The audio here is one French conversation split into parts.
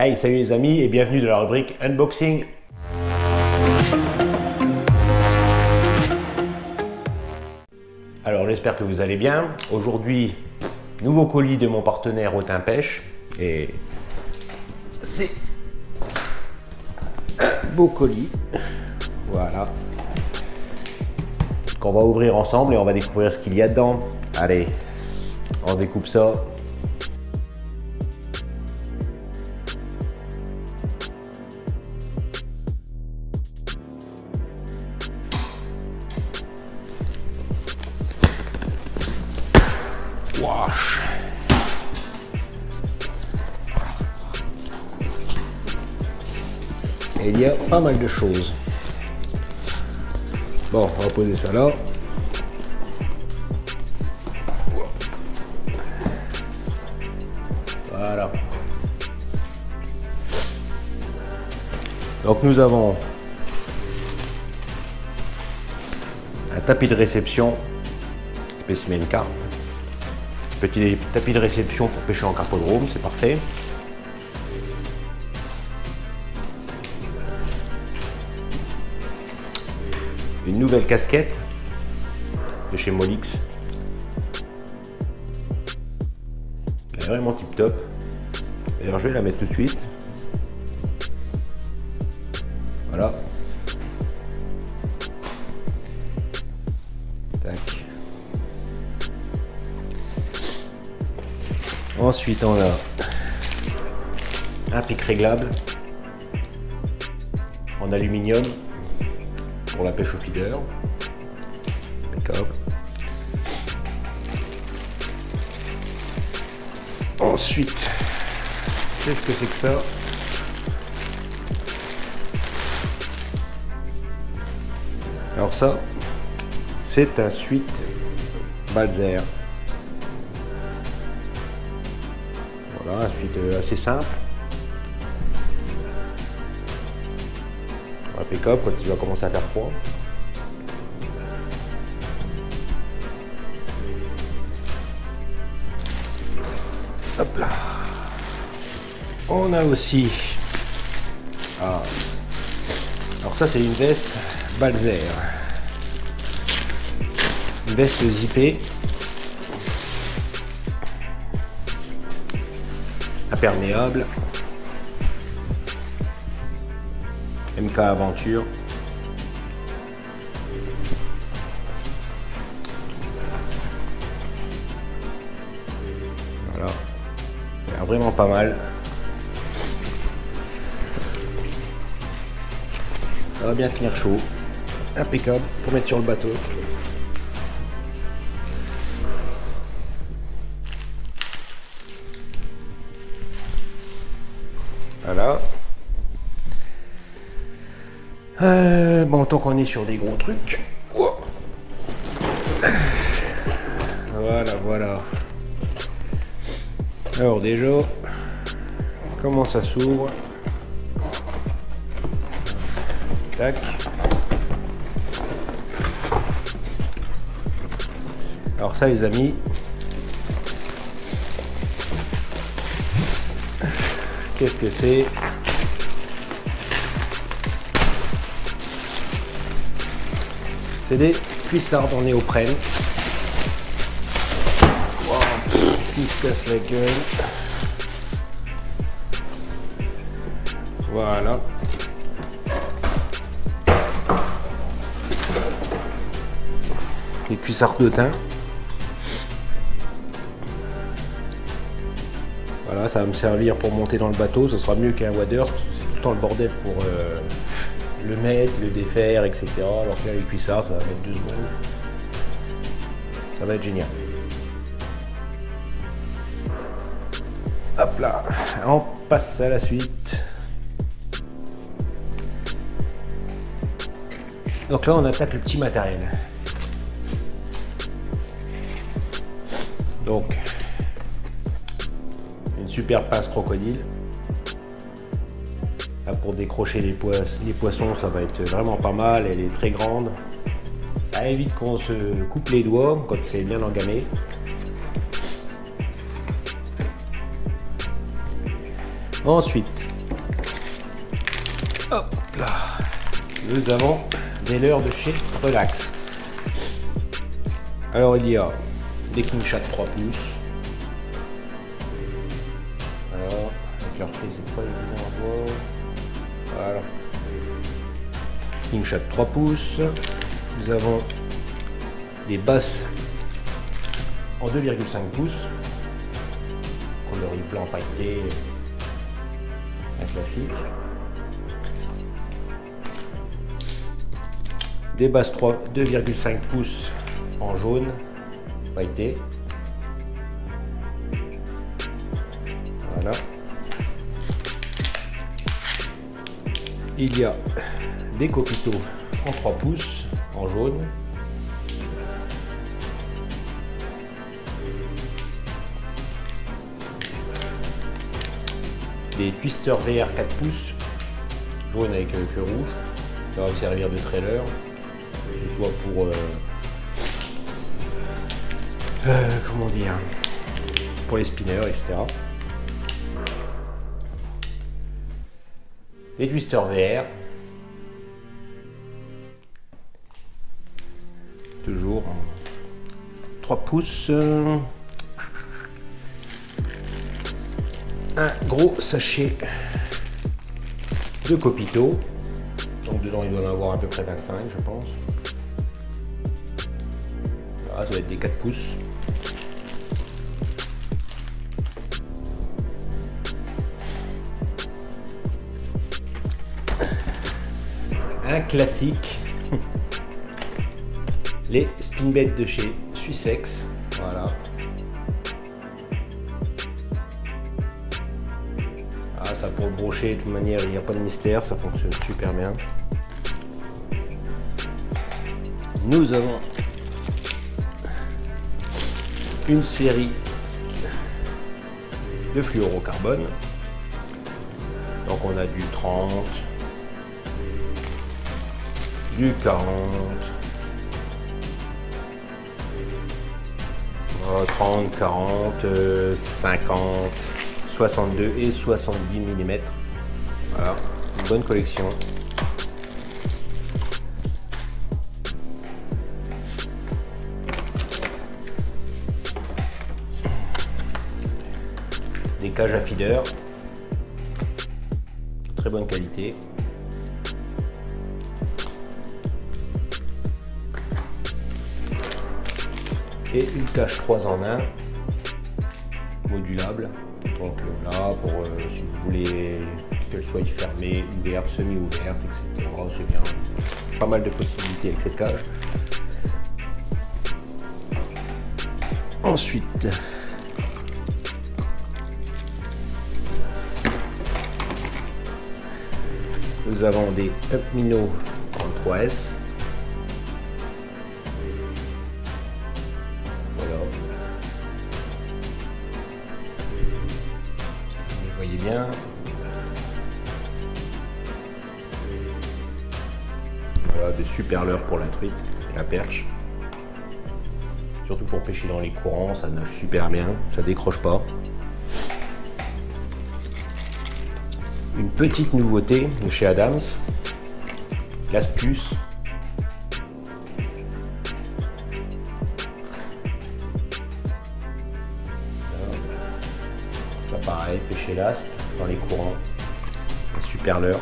Hey, salut les amis et bienvenue dans la rubrique Unboxing. Alors j'espère que vous allez bien. Aujourd'hui, nouveau colis de mon partenaire Autun Pêche. Et c'est un beau colis. Voilà. Qu'on va ouvrir ensemble et on va découvrir ce qu'il y a dedans. Allez, on découpe ça. Wash. Et il y a pas mal de choses. Bon, on va poser ça là. Voilà. Donc nous avons un tapis de réception spécimen carpe. Petit tapis de réception pour pêcher en carpodrome, c'est parfait. Une nouvelle casquette de chez Molix. Elle est vraiment tip top. D'ailleurs, je vais la mettre tout de suite. Voilà. Tac. Ensuite, on a un pic réglable en aluminium pour la pêche au feeder. Impeccable. Ensuite, qu'est-ce que c'est que ça? Alors ça, c'est un suite Balzer. Voilà, un suite assez simple. Impeccable quand il va commencer à faire froid. Hop là. On a aussi. Ah. Alors ça c'est une veste Balzer. Une veste zippée. Imperméable. MK Aventure. Voilà. Ça a vraiment pas mal. Ça va bien tenir chaud. Impeccable pour mettre sur le bateau. Voilà. Bon, tant qu'on est sur des gros trucs. Voilà. Alors déjà, comment ça s'ouvre? Tac. Alors ça les amis, qu'est-ce que c'est? C'est des cuissardes en néoprène. Wow, qui se casse la gueule. Voilà. Des cuissardes de thym. Voilà, ça va me servir pour monter dans le bateau. Ce sera mieux qu'un wader. C'est tout le temps le bordel pour le mettre, le défaire, etc. Alors que là, les cuissards, ça va mettre 2 secondes. Ça va être génial. Hop là, on passe à la suite. Donc là, on attaque le petit matériel. Donc, une super pince crocodile. Là, pour décrocher les poissons, ça va être vraiment pas mal. Elle est très grande. Ça évite qu'on se coupe les doigts quand c'est bien engamé. Ensuite, Nous avons des leurres de chez Relax. Alors il y a des King Chat 3 pouces. Alors, avec leur frais, c'est pas évident à voir. Voilà. King Chat 3 pouces. Nous avons des basses en 2,5 pouces. Coloris blanc pailleté. Un classique. Des basses 2,5 pouces en jaune pailleté. Voilà. Il y a des coquelicots en 3 pouces en jaune. Des twisters VR 4 pouces jaune avec queue rouge. Ça va me servir de trailer, que ce soit pour comment dire, pour les spinners, etc. Les twisters VR, toujours en 3 pouces. Un gros sachet de Copito. Donc dedans il doit en avoir à peu près 25 je pense. Voilà, ça va être des 4 pouces. Un classique. Les spin beds de chez Sussex. Voilà. Ah, ça pour le brocher, de toute manière il n'y a pas de mystère, ça fonctionne super bien. Nous avons une série de fluorocarbone. Donc on a du 30, du 40, 30, 40, 50, 62 et 70 mm. Voilà, une bonne collection. Des cages à feeder, très bonne qualité. Et une cage 3 en 1 modulable. Donc là, pour si vous voulez qu'elle soit fermée, ouverte, semi-ouverte, etc. C'est bien. Pas mal de possibilités avec cette cage. Ensuite, nous avons des Upmino 33S. Voilà. Vous voyez bien. Voilà, de super leurres pour la truite, la perche. Surtout pour pêcher dans les courants, ça nage super bien, ça décroche pas. Une petite nouveauté de chez Adams, l'astuce. Ça pareil, pêcher l'aspe dans les courants, super leurre.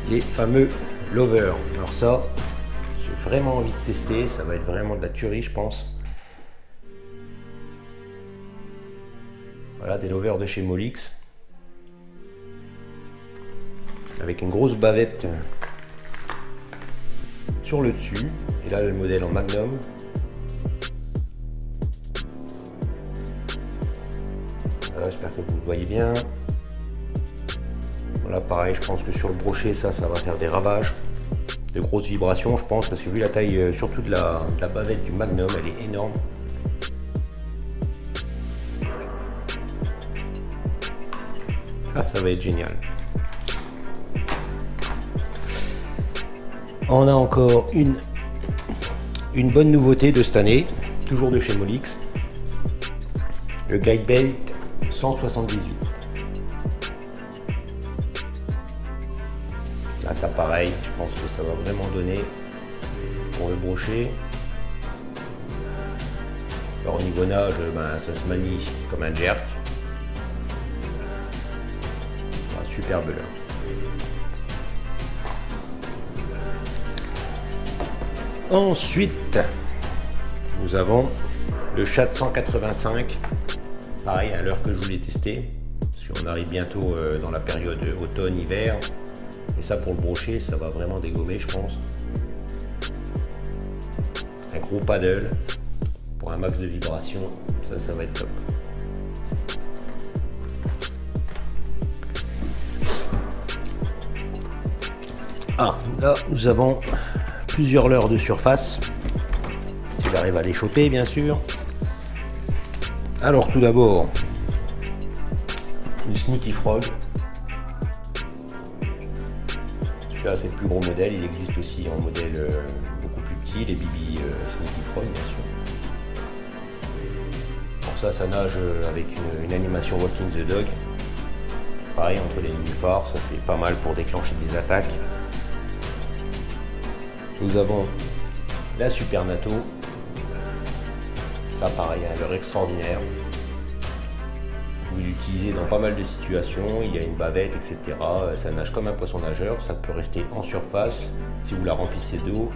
Les fameux lovers. Alors ça, j'ai vraiment envie de tester, ça va être vraiment de la tuerie je pense. Voilà, des lovers de chez Molix. Avec une grosse bavette sur le dessus. Et là le modèle en magnum. Voilà, j'espère que vous le voyez bien. Voilà, pareil, je pense que sur le brochet, ça va faire des ravages, de grosses vibrations, je pense, parce que vu la taille, surtout de la bavette du Magnum, elle est énorme. Ça va être génial. On a encore une Une bonne nouveauté de cette année, toujours de chez Molex, le Guide Bait 178. Là, ça pareil, je pense que ça va vraiment donner pour le brochet. Alors au niveau nage, ça se manie comme un jerk. Ah, superbe leurre. Ensuite, nous avons le Chat 185. Pareil, un leurre que je voulais tester. Parce qu'on arrive bientôt dans la période automne-hiver. Et ça, pour le brochet, ça va vraiment dégommer, je pense. Un gros paddle pour un max de vibration, ça va être top. Ah, là, nous avons plusieurs leurres de surface. Si j'arrive à les choper, bien sûr. Alors, tout d'abord, une Sneaky Frog. Celui-là, c'est le plus gros modèle. Il existe aussi en modèle beaucoup plus petit, les BB Sneaky Frog, bien sûr. Pour ça, ça nage avec une animation Walking the Dog. Pareil, entre les nénuphars, ça fait pas mal pour déclencher des attaques. Nous avons la Super Nato. Ça, pareil, un leurre extraordinaire. Vous l'utilisez dans pas mal de situations. Il y a une bavette, etc. Ça nage comme un poisson nageur. Ça peut rester en surface. Si vous la remplissez d'eau,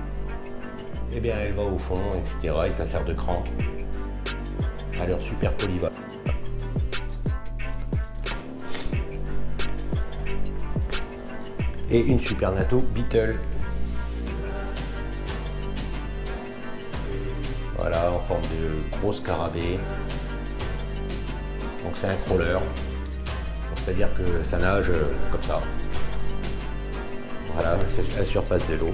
eh bien, elle va au fond, etc. Et ça sert de crank. Un leurre super polyvalent. Et une Super Nato Beetle. Voilà, en forme de gros scarabée. Donc c'est un crawler. C'est-à-dire que ça nage comme ça. Voilà, c'est la surface de l'eau.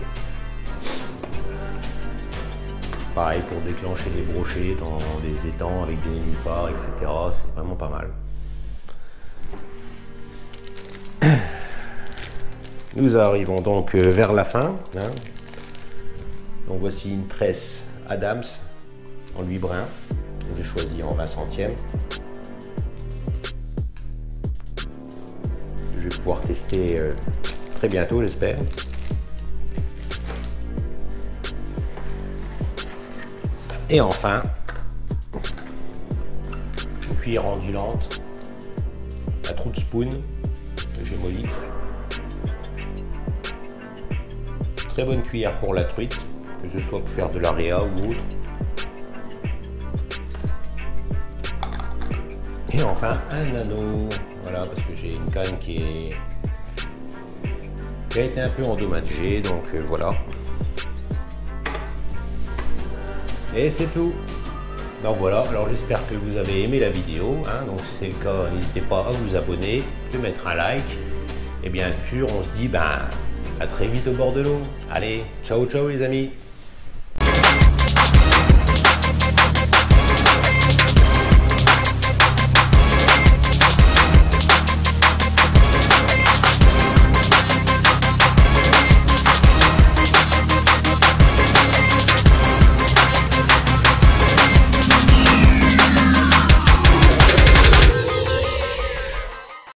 Pareil pour déclencher des brochets dans des étangs avec des nénuphars, etc. C'est vraiment pas mal. Nous arrivons donc vers la fin. Hein. Donc voici une tresse Adams en 8 brins. J'ai choisi en 20 centièmes. Je vais pouvoir tester très bientôt, j'espère. Et enfin, une cuillère ondulante, la Trout Spoon de chez Molex. Très bonne cuillère pour la truite, que ce soit pour faire de l'area ou autre. Et enfin un anneau, voilà, parce que j'ai une canne qui a été un peu endommagée, donc voilà. Et c'est tout. Donc voilà, alors j'espère que vous avez aimé la vidéo, hein. Donc si c'est le cas, n'hésitez pas à vous abonner, de mettre un like. Et bien sûr, on se dit à très vite au bord de l'eau. Allez, ciao ciao les amis.